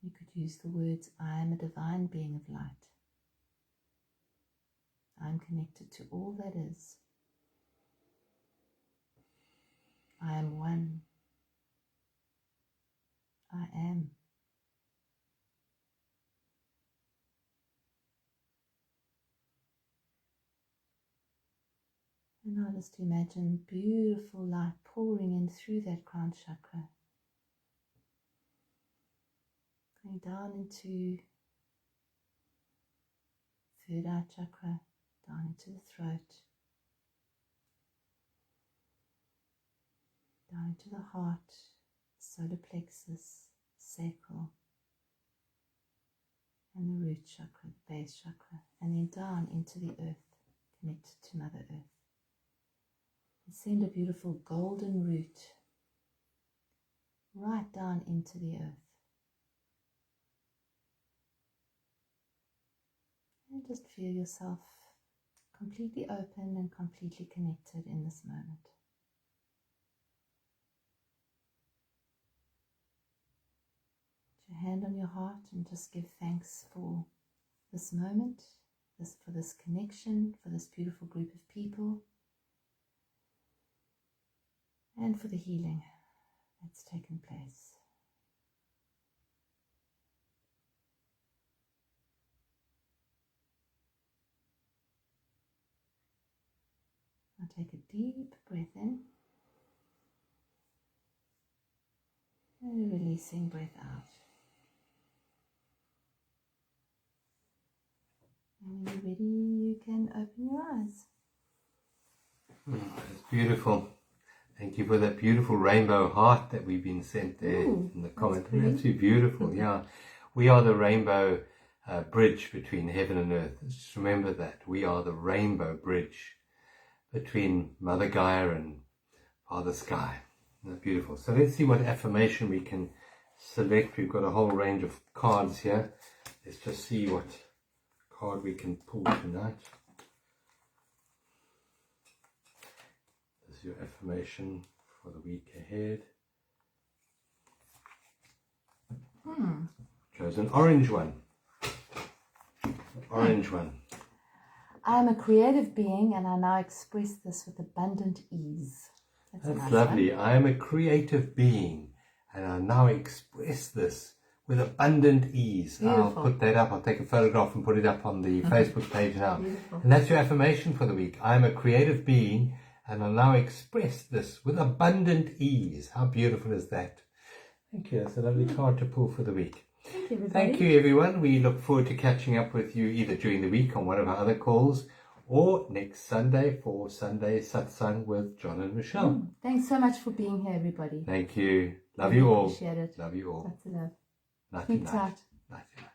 Speaker 2: You could use the words, I am a divine being of light. I am connected to all that is. I am one. I am. And now just imagine beautiful light pouring in through that crown chakra, going down into third eye chakra, down into the throat, down into the heart, solar plexus, sacral, and the root chakra, the base chakra, and then down into the earth, connected to Mother Earth. And send a beautiful golden root right down into the earth. And just feel yourself completely open and completely connected in this moment. Put your hand on your heart and just give thanks for this moment, for this connection, for this beautiful group of people, and for the healing that's taken place. Now take a deep breath in and a releasing breath out. And when you're ready, you can open your eyes.
Speaker 1: It's beautiful. Thank you for that beautiful rainbow heart that we've been sent there in the comment. That's absolutely beautiful, yeah. We are the rainbow bridge between heaven and earth. Just remember that. We are the rainbow bridge between Mother Gaia and are the sky. Beautiful. So let's see what affirmation we can select. We've got a whole range of cards here. Let's just see what card we can pull tonight. This is your affirmation for the week ahead. Chose an orange one. Orange one.
Speaker 2: I am a creative being and I now express this with abundant ease.
Speaker 1: That's
Speaker 2: nice
Speaker 1: lovely.
Speaker 2: one.
Speaker 1: I am a creative being and I now express this with abundant ease.
Speaker 2: Beautiful.
Speaker 1: I'll put that up. I'll take a photograph and put it up on the Facebook page now.
Speaker 2: Beautiful.
Speaker 1: And that's your affirmation for the week. I am a creative being and I now express this with abundant ease. How beautiful is that? Thank you. That's a lovely card to pull for the week.
Speaker 2: Thank you, everybody.
Speaker 1: Thank you, everyone. We look forward to catching up with you either during the week on one of our other calls or next Sunday for Sunday Satsang with John and Michelle.
Speaker 2: Thanks so much for being here, everybody.
Speaker 1: Thank you. Love you all.
Speaker 2: Appreciate it.
Speaker 1: Love you all.
Speaker 2: Lots of love.
Speaker 1: Nighty
Speaker 2: Keep
Speaker 1: night.
Speaker 2: tight.
Speaker 1: Nighty night.